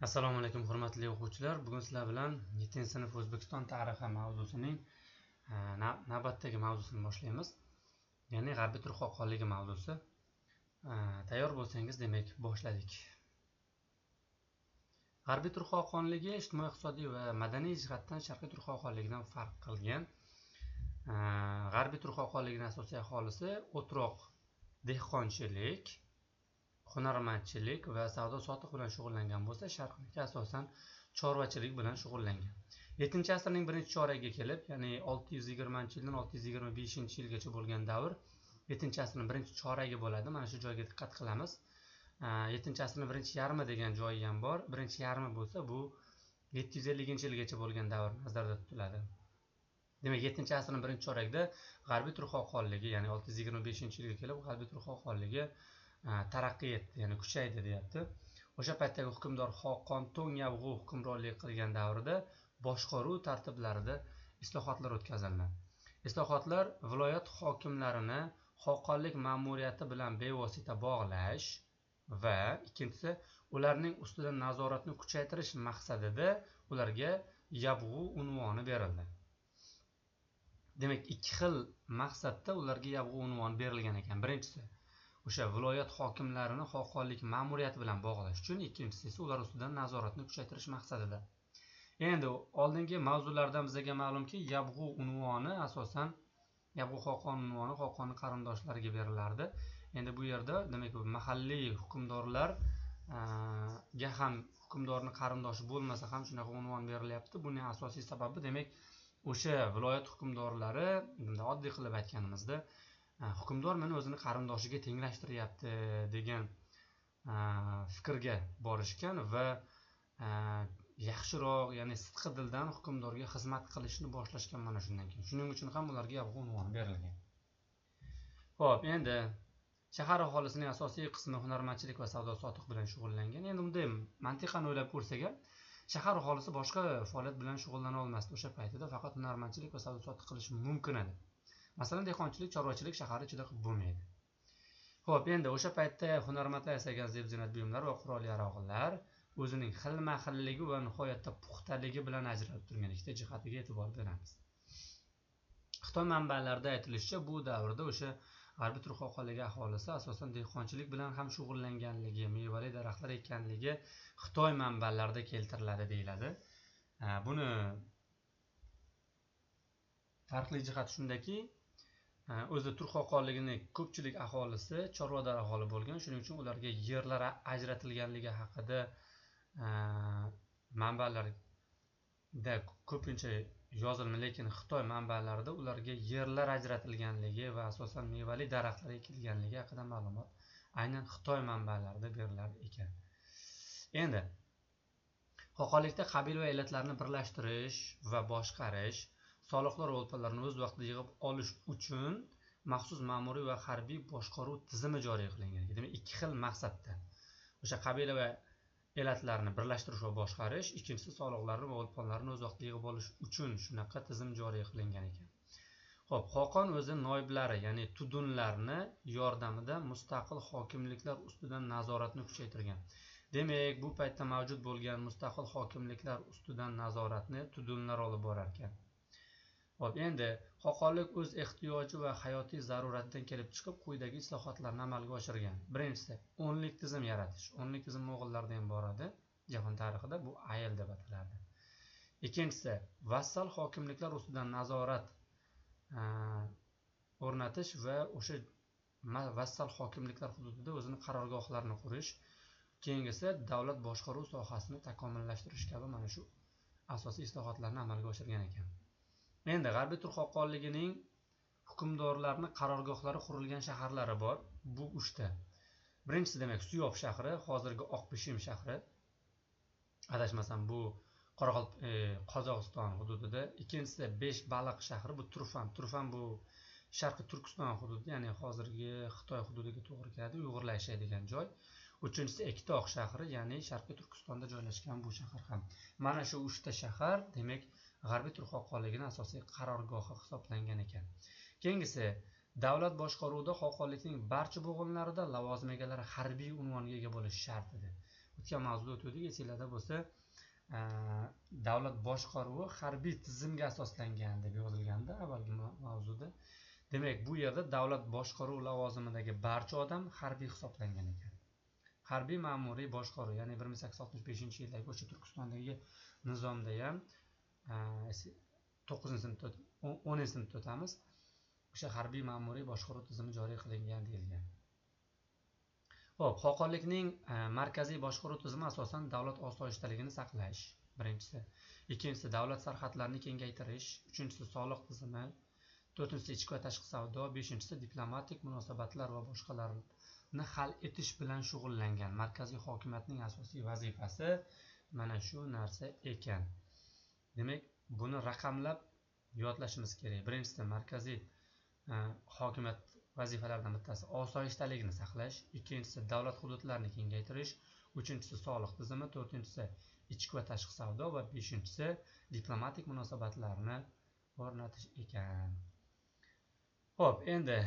Assalomu alaykum hurmatli o'quvchilar. Bugun sizlar bilan 7-sinf O'zbekiston tarixi mavzusining navbatdagi mavzusini boshlaymiz. Ya'ni G'arbiy turk xoqonligi mavzusi. Tayyor bo'lsangiz, demak, boshladik. G'arbiy turk xoqonligi ijtimoiy, iqtisodiy va madaniy jihatdan Sharqiy turk xoqonligidan farq qilgan. G'arbiy turk xoqonligining asosiy aholisi o'troq dehqonchilik, hunarmandchilik va savdo-sotiq bilan shug'ullangan bo'lsa, Sharqniki asosan chorvachilik bilan shug'ullangan. 7-asrning birinchi choragiga kelib, ya'ni 620-yildan 625-yilgacha bo'lgan davr 7-asrning birinchi choragi bo'ladi. Mana shu joyga diqqat qilamiz. 7-asrning birinchi yarmi degan joyi ham bor. Birinchi yarmi bo'lsa, bu 750-yilgacha bo'lgan davr nazarda tutiladi. Demak, 7-asrning birinchi choragida G'arbiy turk xoqonligi, ya'ni 625-yilga kelib G'arbiy turk xoqonligi taraqqiy etdi, ya'ni kuchaydi deyapti. O'sha paytdagi hukmdor Xoqon To'ng-Yavg'u hukmronlik qilgan davrida boshqaruv tartiblarida islohotlar o'tkazildi. Islohotlar viloyat hokimlarini xoqonlik ma'muriyati bilan bevosita bog'lash va ikkinchisi ularning ustidan nazoratni kuchaytirish maqsadida ularga Yavg'u unvoni berildi. Demak, ikki xil maqsadda ularga Yavg'u unvoni berilgan ekan. Birinchisi o'sha viloyat hokimlarini xoqonlik ma'muriyati bilan bog'lash uchun, ikkinchisi esa ular ustidan nazoratni kuchaytirish maqsadida. Endi oldingi mavzulardan bizga ma'lumki, Yavg'u unvoni asosan Yavg'u xoqon unvoni xoqonning qarindoshlariga berilardi. Endi bu yerda demak mahalliy hukmdorlarga ham hukmdorning qarindoshi bo'lmasa ham shunaqa unvon berilyapti. Buning asosiy sababi demak o'sha viloyat hukmdorlari, oddiy qilib aytganimizda, hukmdor meni o'zini qarindoshiga tenglashtiryapti degan fikrga borishgan va yaxshiroq, ya'ni sidqi dildan hukmdorga xizmat qilishni boshlashgan mana shundan keyin. Shuning uchun ham ularga Yavg'u unvoni berilgan. Xo'p, endi shahar aholisining asosiy qismi hunarmandchilik va savdo-sotiq bilan shug'ullangan. Endi bunday mantiqan o'ylab ko'rsak, shahar aholisi boshqa faoliyat bilan shug'ullana olmasdi. O'sha paytida faqat hunarmandchilik va savdo-sotiq qilish mumkin edi. Masalan, dehqonchilik, chorvachilik shahar ichida qilib bo'lmaydi. Xo'p, endi o'sha paytda hunarmandlar yasagan zeb-ziynat buyumlar va qurol-yarog'lar o'zining xilma-xilligi va nihoyatda puxtaligi bilan ajralib turgan ikkita jihatiga e'tibor beramiz. Xitoy manbalarida aytilishicha, bu davrda o'sha G'arbiy turk xoqonligi aholisi asosan dehqonchilik bilan ham shug'ullanganligi, mevali daraxtlar ekanligi Xitoy manbalarida keltiriladi deyiladi. Buni farqli jihati shundaki, o'zi turk xoqonligining ko'pchilik aholisi chorvador aholi bo'lgan, shuning uchun ularga yerlar ajratilganligi haqida manbalarda ko'pincha yozilma, lekin Xitoy manbalarida ularga yerlar ajratilganligi va asosan mevali daraxtlar ekilganligi haqida ma'lumot aynan Xitoy manbalarida berilar ekan. Endi xoqonlikda qabila va elatlarni birlashtirish va boshqarish, soliqlar va o'lpallarni o'z vaqtida yig'ib olish uchun maxsus ma'muriy va harbiy boshqaruv tizimi joriy qilingan. Demak, ikki xil maqsadda. O'sha qabila va elatlarni birlashtirish va boshqarish, ikkinchisi soliqlarni va o'lpallarni o'z vaqtida yig'ib olish uchun shunaqa tizim joriy qilingan ekan. Xo'p, Xoqon o'zi noiblari, ya'ni tudunlarni yordamida mustaqil hokimliklar ustidan nazoratni kuchaytirgan. Demak, bu paytda mavjud bo'lgan mustaqil hokimliklar ustidan nazoratni tudunlar olib borar ekan. Xo'p, endi xoqonlik o'z ehtiyoji va hayotiy zaruratidan kelib chiqib quyidagi islohotlarni amalga oshirgan. Birinchisi, o'nlik tizim yaratish. O'nlik tizim mo'g'ullarda ham bor edi. Jahon tarixida bu ayl deb ataladi. Ikkinchisi, vassal hokimliklar ustidan nazorat o'rnatish va o'sha vassal hokimliklar hududida o'zini qarorgohlarini qurish. Keyingisi, davlat boshqaruv sohasini takomillashtirish kabi mana shu asosiy islohotlarni amalga oshirgan ekan. Endi G'arbiy turk xoqonligining hukmdorlarning qarorgohlari qurilgan shaharlari bor. Bu 3 ta. Birinchisi demak Suyov shahri, hozirgi Oqbishim shahri. Adashmasam bu Qozog'iston hududida. Ikkinchisi Beshbaliq shahri, bu Turfan. Turfan bu Sharqiy Turkiston hududi, ya'ni hozirgi Xitoy hududiga to'g'ri keladi, Uyg'urlar yashaydigan joy. Uchinchisi Ekitoq shahri, ya'ni Sharqiy Turkistonda joylashgan bu shahar ham. Mana shu 3 ta shahar demak G'arbiy turk xoqonligining asosiy qarorgohi hisoblangan ekan. Keyingisi, davlat boshqaruvida xoqonlikning barcha bo'g'inlarida lavozim egalari harbiy unvonga ega bo'lishi shart edi. o'tgan mavzuda o'tgandik, esinglarda bo'lsa, davlat boshqaruvi harbiy tizimga asoslangan deb yozilganda avvalgi mavzuda. Demak, bu yerda davlat boshqaruv lavozimidagi barcha odam harbiy hisoblangan ekan. Harbiy ma'muriy boshqaruv, ya'ni 1865-yildagi o'sha Turkistondagi nizomda ham 9-sinfda 10-sinfda o'tamiz. O'sha harbiy ma'muriy boshqaruv tizimi joriy qilingan deyilgan. Xo'p, xoqonlikning markaziy boshqaruv tizimi asosan davlat osoyishtaligini saqlash, birinchisi. Ikkinchisi davlat sarhadlarini kengaytirish, uchinchisi soliq tizimi, to'rtinchisi ichki va tashqi savdo, beshinchisi diplomatik munosabatlar va boshqalarni hal etish bilan shug'ullangan. Markaziy hokimiyatning asosiy vazifasi mana shu narsa ekan. Demak, buni raqamlab yodlashimiz kerak. Birinchisi markaziy hokimiyat vazifalaridan bittasi osoyishtalikni saqlash, ikkinchisi davlat hududlarini kengaytirish, uchinchisi soliq tizimi, to'rtinchisi ichki va tashqi savdo va beshinchisi diplomatik munosabatlarni o'rnatish ekan. Xo'p, endi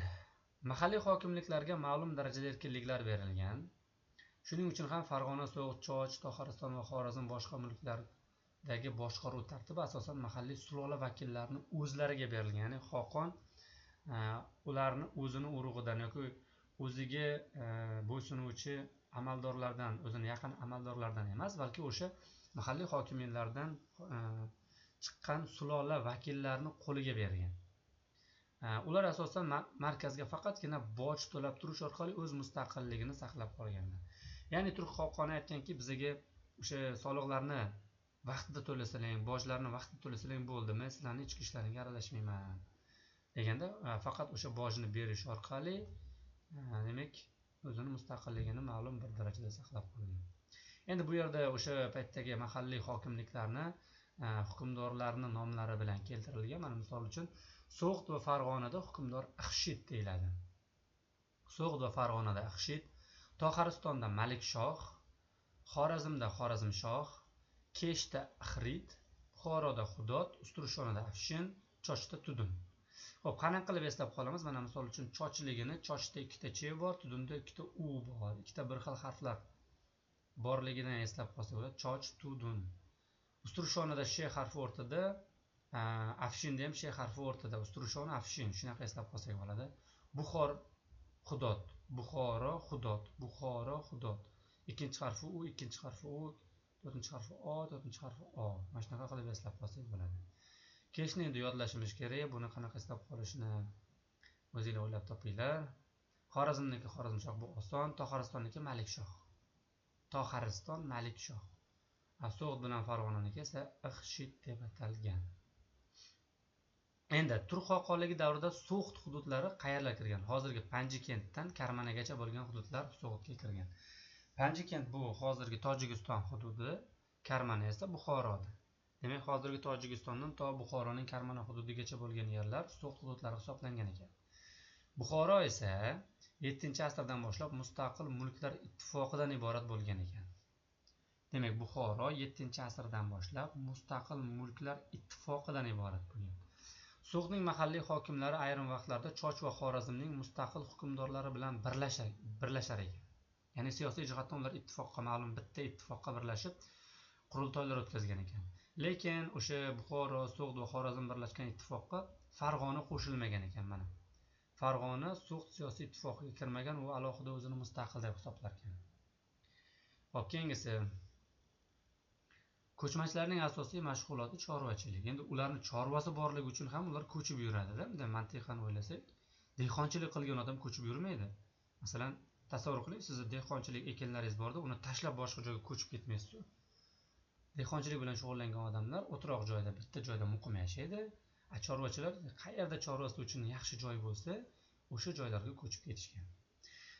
mahalliy hokimliklarga ma'lum darajada erkinliklar berilgan. Shuning uchun ham Farg'ona, So'g'd, Choch, To'xariston va Xorazm boshqa mulklardagi boshqaruv tartibi asosan mahalliy sulola vakillarini o'zlariga berilgan. Ya'ni Xoqon ularni o'zini urug'idan yoki o'ziga bo'ysunuvchi amaldorlardan, o'zini yaqin amaldorlardan emas, balki o'sha mahalliy hokimiyatlardan chiqqan sulola vakillarini qo'liga bergan. Ular asosan markazga faqatgina boj to'lab turish orqali o'z mustaqilligini saqlab qolganlar. Ya'ni Turk xalqi aytganki, bizga o'sha soliqlarni vaqtida to'lasalang, bojlarni vaqtida to'lasalang bo'ldi, men sizlarning ichki ishlaringga aralashmayman deganda, faqat o'sha bojni berish orqali demak o'zini mustaqilligini ma'lum bir darajada saqlab qolgan. Endi bu yerda o'sha paytdagi mahalliy hokimliklarni hukmdorlarning nomlari bilan keltirilgan. Mana misol uchun So'g'd va Farg'onada hukmdor Axshid deyiladi. So'g'd va Farg'onada Axshid, To'xaristonda Malikshoh, Xorazmda Xorazmshoh, Keshda Axrid, Buxoroda Xudot, Usturshonida Afshin, Chochda Tudun. Xo'p, qanaqa qilib eslab qolamiz? Mana misol uchun Chochligini, Chochda ikkita ch bor, Tudunda ikkita u bor, ikkita bir xil harflar borligidan eslab qolsak bo'ladi. Choch, Tudun. Usturshonida sh harfi o'rtada, Afshinda ham sh harfi o'rtada. Usturshon, Afshin, shunaqa eslab qolsak bo'ladi. Buxor, Xudot, Buxoro, Xudot, Buxoro, Xudot. Ikkinchi harfi u, ikkinchi harfi u, to'rtinchi harfi o, to'rtinchi harfi o. Mana shunaqa qilib eslab qolsak bo'ladi. Keshni endi yodlashimiz kerak. Buni qanaqa eslab qolishni o'zingizlar o'ylab topinglar. Xorazmniki Xorazmshoh, bu oson. To'xaristonniki Malikshoh. To'xariston Malikshoh. So'g'd bilan Farg'onaniki esa Axshid deb atalgan. Endi Turk xalqoligi davrida So'g'd hududlari qayerlar kirgan? Hozirgi Panjikentdan Karmanagacha bo'lgan hududlar So'g'dga kirgan. Panjikent bu hozirgi Tojikiston hududi, Karmana esa Buxoroda. Demak, hozirgi Tojikistondan to Buxoroning Karmana hududigacha bo'lgan yerlar So'g'd hududlari hisoblangan ekan. Buxoro esa 7-asrdan boshlab mustaqil mulklar ittifoqidan iborat bo'lgan ekan. Demak, Buxoro 7-asrdan boshlab mustaqil mulklar ittifoqidan iborat bo'lgan. So'g'dning mahalliy hokimlari ayrim vaqtlarda Choch va Xorazmning mustaqil hukmdorlari bilan birlashar ekan. Ya'ni siyosiy jihatdan ular ittifoqqa, ma'lum bitta ittifoqqa birlashib qurultoylar o'tkazgan ekan. Lekin o'sha Buxoro, So'g'd va Xorazm birlashgan ittifoqqa Farg'ona qo'shilmagan ekan. Mana Farg'ona So'g'd siyosiy ittifoqiga kirmagan, u alohida o'zini mustaqil deb hisoblar ekan. Xo'p, keyingisi ko'chmanchilarning asosiy mashg'uloti chorvachilik. Endi ularning chorvasi borligi uchun ham ular ko'chib yuradi-da. Bunday mantiqan o'ylasak, dehqonchilik qilgan odam ko'chib yurmaydi. Masalan, tasavvur qiling, sizni dehqonchilik ekinlaringiz borda, uni tashlab boshqa joyga ko'chib ketmaysiz. Dehqonchilik bilan shug'ullangan odamlar o'troq joyda, bitta joyda muqim yashaydi. Chorvachilar qayerda chorvasi uchun yaxshi joy bo'lsa, o'sha joylarga ko'chib ketishgan.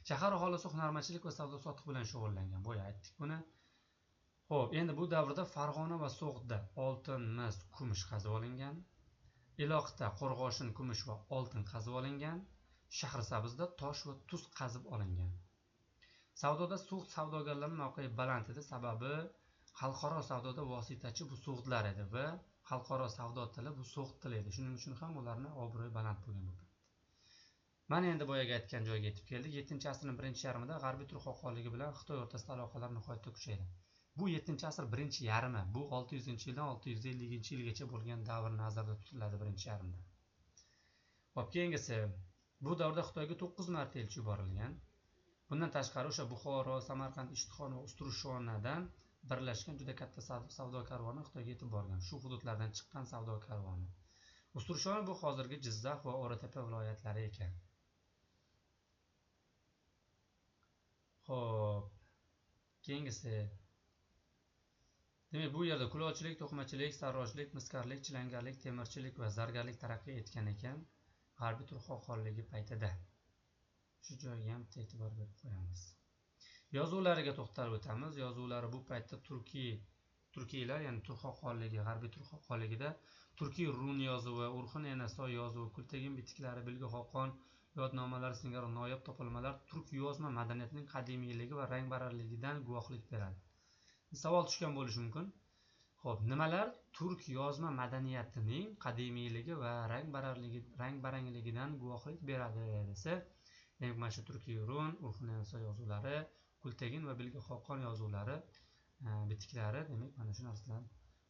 Shahar aholisi hunarmandchilik va savdo-sotiq bilan shug'ullangan. Boya aytdik buni. Xo'p, endi bu davrda Farg'ona va So'g'dda oltin, mis, kumush qazib olingan. Iloqda qo'rg'oshin, kumush va oltin qazib olingan. Shahrisabzda tosh va tuz qazib olingan. Savdoda So'g'd savdogarlarining mavqei baland edi, sababi xalqaro savdoda vositachi bu So'g'dlar edi va xalqaro savdo tili bu So'g'd tili edi. Shuning uchun ham ularning obro'yi baland bo'lgan bu paytda. Mana endi boyaga aytgan joyga yetib keldik. 7-asrning birinchi yarmida G'arbiy turk xoqonligi bilan Xitoy o'rtasida aloqalar nihoyatda kuchaydi. Bu 7-asr birinchi yarmi, bu 600-yildan 650-yilgacha bo'lgan davr nazarda tutiladi birinchi yarmida. Hop, keyingisi, bu davrda Xitoyga 9 marta elchi yuborilgan. Bundan tashqari o'sha Buxoro, Samarqand, Ishtixon va Ustrushonadan birlashgan juda katta savdo karvoni Xitoyga yetib borgan. Shu hududlardan chiqqan savdo karvoni. Ustrushona bu hozirgi Jizzax va O'ratepa viloyatlari ekan. Xo'p, keyingisi. Demak, bu yerda kulolchilik, to'qimachilik, sarrochlik, miskarlik, chilangarlik, temirchilik va zargarlik taraqqiy etgan ekan G'arbiy turk xoqonligi paytida. Shu joyga ham e'tibor berib qo'yamiz. Yozuvlariga to'xtalib o'tamiz. Yozuvlari bu paytda turkiylar, ya'ni turk xoqonligi, G'arbiy turk xoqonligida turkiy run yozuvi, urxun enasoy yozuvi, kultegin bitiklari, bilgi xoqon yodnomalari singari noyob topilmalar turk yozma madaniyatining qadimiyligi va rang-bararligidan guvohlik beradi. Savol tushgan bo'lishi mumkin. Xo'p, nimalar turk yozma madaniyatining qadimiyligi va rang-barangligidan guvohlik beradi desa, demak, mana shu turkiy run, urxun enasoy yozuvlari, kultegin va bilgi xoqon yozuvlari, bitiklari, demak, mana shu narsalar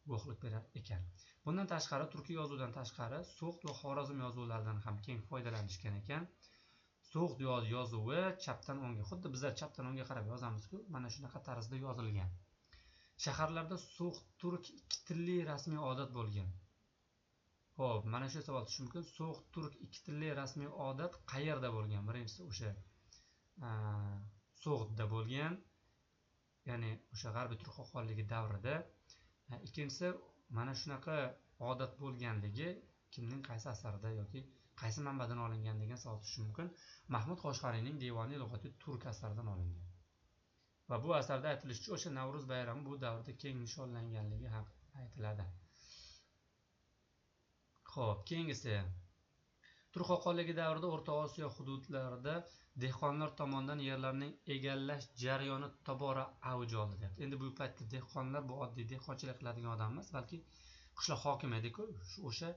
guvohlik berar ekan. Bundan tashqari, turkiy yozuvdan tashqari So'g'd va Xorazm yozuvlaridan ham keng foydalanishgan ekan. So'g'd yozuvi chapdan o'ngga, xuddi bizlar chapdan o'ngga qarab yozamiz-ku, mana shunaqa tarzda yozilgan. Shaharlarda So'g'd turk ikki tilli rasmiy odat bo'lgan. Xo'p, mana shu savol tug'ishi mumkin. So'g'd turk ikki tilli rasmiy odat qayerda bo'lgan? Birinchisi o'sha So'g'dda bo'lgan, ya'ni o'sha G'arbiy turk xoqonligi davrida. Ikkinchisi, mana shunaqa odat bo'lganligi kimning qaysi asarida yoki qaysi manbadan olingan degan savol tug'ishi mumkin. Mahmud Qoshg'ariyning Devoniy lug'ati turk asaridan olingan. Va bu asarda aytilishicha, o'sha Navro'z bayrami bu davrda keng nishonlanganligi ham aytiladi. Xo'p, keyingisi. Turk xoqonligi davrida O'rta Osiyo hududlarida dehqonlar tomonidan yerlarning egallash jarayoni tobora avj oldi deyapti. Endi bu paytda dehqonlar bu oddiy dehqonchilik qiladigan odam emas, balki qishloq hokimi edi-ku, o'sha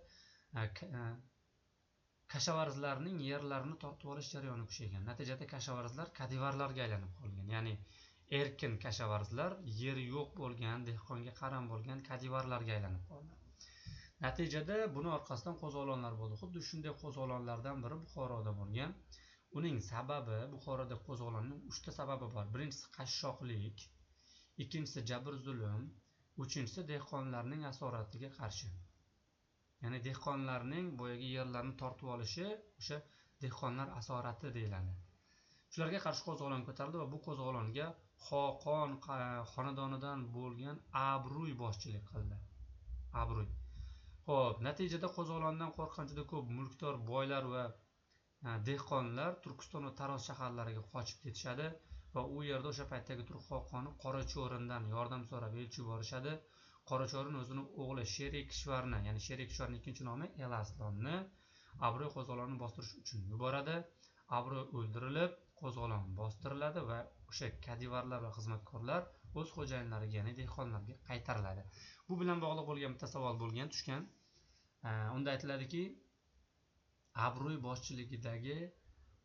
kashavarızlarning yerlarini tortib olish jarayoni kuchaygan. Natijada kashavarızlar kadivarlarga aylanib qolgan. Ya'ni erkin kashavarızlar yeri yo'q bo'lgan, dehqonga qaram bo'lgan kadivarlarga aylanib qoldi. Natijada buni orqasidan qo'zg'olonlar bo'ldi. Xuddi shunday qo'zg'olonlardan biri Buxoroda bo'lgan. Uning sababi, Buxoroda qo'zg'olonning 3 ta sababi bor. Birinchisi qashshoqlik, ikkinchisi jabr zulm, uchinchisi dehqonlarning asoratiga qarshi. Ya'ni dehqonlarning boyagi yerlarni tortib olishi o'sha dehqonlar asorati deyiladi. Shularga qarshi qo'zg'olon ko'tarildi va bu qo'zg'olonga Xoqon xonadonidan bo'lgan Abruy boshchilik qildi. Abruy. Xo'p, natijada qo'zg'olondan qo'rqqan juda ko'p mulkdor boylar va dehqonlar Turkiston va Taroz shaharlariga qochib ketishadi va u yerda o'sha paytdagi turk xoqoni Qoracho'rindan yordam so'rab elchi yuborishadi. Qoracho'rin o'zining o'g'li Sherikishvarni, ya'ni Sherikishvarning ikkinchi nomi Elaslonni Abruy qo'zg'olonini bostirish uchun yuboradi. Abruy o'ldirilib, qo'zg'olon bostiriladi va o'sha kadivarlar va xizmatkorlar o'z xo'jayinlariga, ya'ni dehqonlarga qaytariladi. Bu bilan bog'liq bo'lgan bitta savol bo'lgan tushgan. Unda aytiladiki, Abruy boshchiligidagi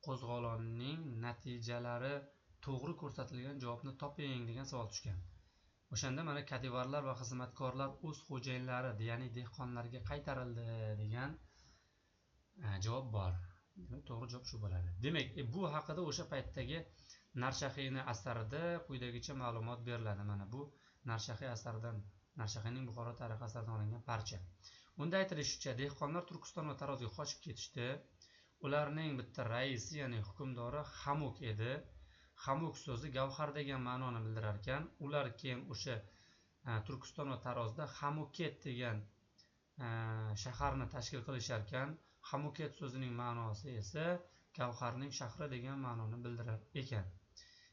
qo'zg'olonning natijalari to'g'ri ko'rsatilgan javobni toping degan savol tushgan. O'shanda mana kadivarlar va xizmatkorlar o'z xo'jayinlari, ya'ni dehqonlarga qaytarildi degan javob bor. Demak, to'g'ri javob shu bo'ladi. Demak, bu haqida o'sha paytdagi Narshahiyning asarida quyidagicha ma'lumot beriladi. Mana bu Narshahiy asaridan, Narshahiyning Buxoro tarixi asaridan olingan parcha. Unda aytilishicha, dehqonlar Turkiston va Tarozga qochib ketishdi. Ularning bitta raisi, ya'ni hukmdori Hamuk edi. Hamuk so'zi gavhar degan ma'noni bildirar ekan. Ular keyin o'sha Turkiston va Tarozda Hamuket degan shaharni tashkil qilishar ekan. Hamuket so'zining ma'nosi esa gavharning shahri degan ma'noni bildirar ekan.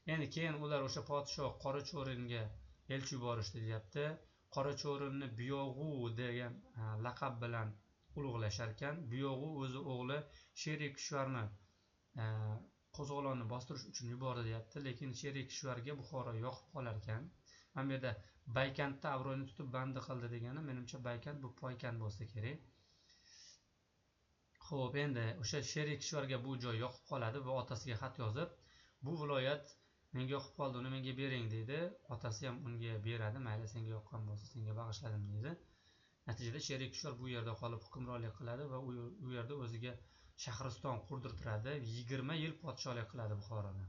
Ya'ni keyin ular o'sha podshoh Qoracho'ringa elchi yuborishdi deyapti. Qoracho'rinni Buyog'u degan laqab bilan ulug'lashar ekan. Buyog'u o'zi o'g'li Sherikishvarni qo'zg'olonni bostirish uchun yubordi deyapti, lekin Sherikishvarga Buxoro yoqib qolar ekan. Mana bu yerda Baykantda Abro'yni tutib bandi qildi degani, menimcha Baykant bu Poykand bo'lsa kerak. Xo'p, endi o'sha sherik kishvarga bu joy yoqib qoladi va otasiga xat yozib, bu viloyat menga yoqib qoldi, uni menga bering deydi. Otasi ham unga beradi, mayli senga yoqqan bo'lsa senga bag'ishladim deydi. Natijada sherik kishvar bu yerda qolib hukmronlik qiladi va u yerda o'ziga Shahriston qurdirtiradi. 20 yil podshohlik qiladi Buxoroda.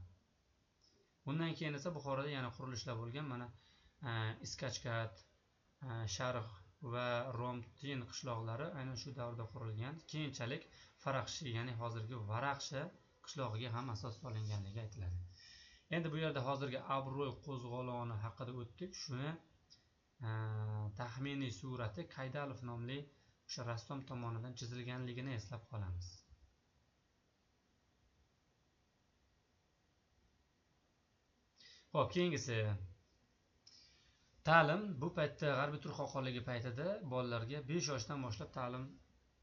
Bundan keyin esa Buxoroda yana qurilishlar bo'lgan. Mana Iskachkat, Sharq va Romtin qishloqlari aynan shu davrda qurilgan. Keyinchalik Faraxshi, ya'ni hozirgi Varaqshi qishlog'iga ham asos solinganligi aytiladi. Endi bu yerda hozirgi Abro'y qo'zg'oloni haqida o'tdik. Shuni taxminiy surati Kaydalov nomli o'sha rassom tomonidan chizilganligini eslab qolamiz. Xo'p, keyingisi ta'lim. Bu paytda G'arbiy Turk xoqonligi paytida bolalarga 5 yoshdan boshlab ta'lim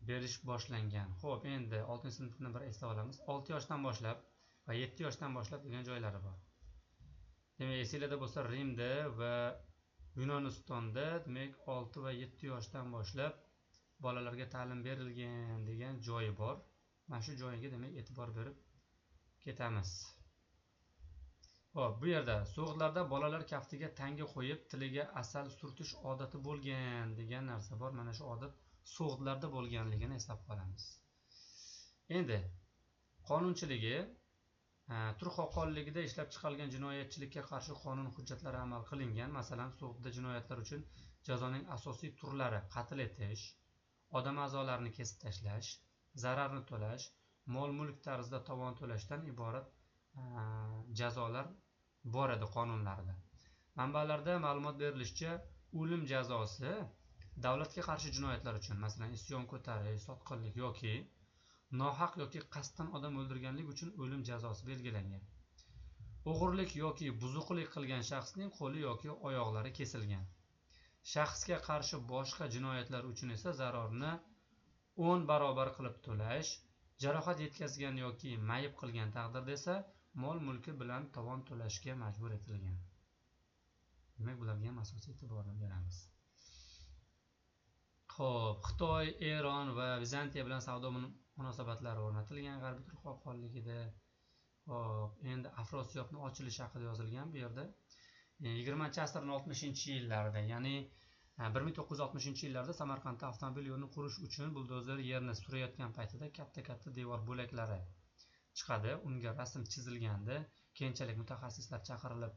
berish boshlangan. Xo'p, endi 6-sinfni bir eslab olamiz. 6 yoshdan boshlab va 7 yoshdan boshlab degan joylari bor. Demak, esinglarda bo'lsa Rimda va Yunonistonda demak 6 va 7 yoshdan boshlab bolalarga ta'lim berilgan degan joyi bor. Mana shu joyiga demak e'tibor berib ketamiz. Xo'p, bu yerda so'g'itlarda bolalar kaftiga tanga qo'yib, tiliga asal surtish odati bo'lgan degan narsa bor. Mana shu odat so'g'itlarda bo'lganligini eslab qolamiz. Endi qonunchiligi Turk xoqonligida ishlab chiqarilgan jinoyatchilikka qarshi qonun hujjatlari amal qilingan. Masalan, so'g'itda jinoyatlar uchun jazoning asosiy turlari qatl etish, odam a'zolarini kesib tashlash, zararni to'lash, mol-mulk tarzida tovon to'lashdan iborat jazolar bor edi qonunlarda. Manbalarda ma'lumot berilishicha, o'lim jazosi davlatga qarshi jinoyatlar uchun, masalan, isyon ko'tarish, sotqinlik yoki nohaq yoki qasddan odam o'ldirganlik uchun o'lim jazosi belgilangan. O'g'irlik yoki buzuqlik qilgan shaxsning qo'li yoki oyoqlari kesilgan. Shaxsga qarshi boshqa jinoyatlar uchun esa zararni 10 barobar qilib to'lash, jarohat yetkazgan yoki mayib qilgan taqdirda esa mol-mulki bilan tovon to'lashga majbur etilgan. Demak, bularga ham asosiy e'tiborni beramiz. Xo'p, Xitoy, Eron va Vizantiya bilan savdo munosabatlari o'rnatilgan G'arbiy Turk xoqonligida. Xo'p, endi Afrosiyobning ochilishi haqida yozilgan bu yerda. 20-asrning 60-yillarida, ya'ni 1960-yillarda Samarqandda avtomobil yo'lini qurish uchun buldozer yerni surayotgan paytida katta-katta devor bo'laklari chiqadi. Unga rasm chizilgandi. Keyinchalik mutaxassislar chaqirilib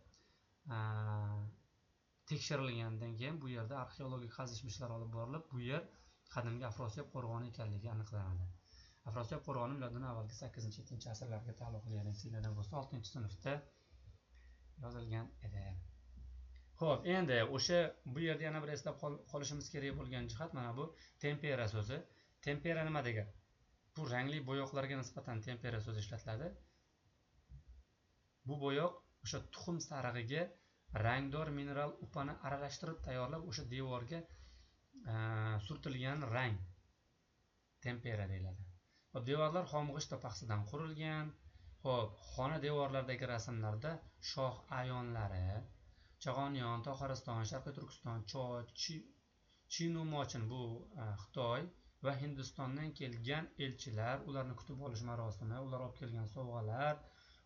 tekshirilgandan keyin bu yerda arxeologik qazishmishlar olib borilib, bu yer qadimgi Afrosiyob qo'rg'oni ekanligi aniqlanadi. Afrosiyob qo'rg'oni miloddan avvalgi 8-7 asrlarga taalluqli edi. Bo'lsa 6-sinfda yozilgan edi. Xo'p, endi o'sha bu yerda yana bir eslab qolishimiz kerak bo'lgan jihat mana bu tempera so'zi. Tempera nima degan? Bu rangli bo'yoqlarga nisbatan tempera so'zi ishlatiladi. Bu bo'yoq o'sha tuxum sarig'iga rangdor mineral upani aralashtirib tayyorlab o'sha devorga surtilgan rang tempera deyiladi. Xo'p, devorlar xomg'isht paxsadan qurilgan. Xo'p, xona devorlaridagi rasmlarda shoh ayonlari, Chag'onyon, To'xariston, Sharqiy Turkiston, Chinumochin bu Xitoy va Hindistondan kelgan elchilar, ularni kutib olish marosimi, ular olib kelgan sovg'alar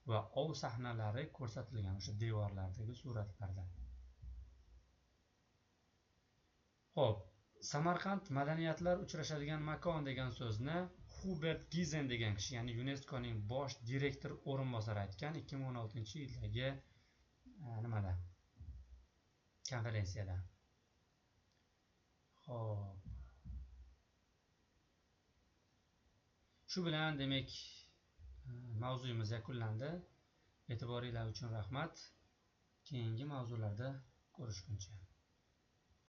va ov sahnalari ko'rsatilgan o'sha devorlardagi suratlarda. Xo'p, Samarqand madaniyatlar uchrashadigan makon degan so'zni Hubert Gizen degan kishi, ya'ni UNESCOning bosh direktor o'rinbosari aytgan 2016-yildagi nimada? Konferensiyada. Xo'p. Shu bilan demak mavzuyimiz yakunlandi. E'tiboringlar uchun rahmat. Keyingi mavzularda ko'rishguncha.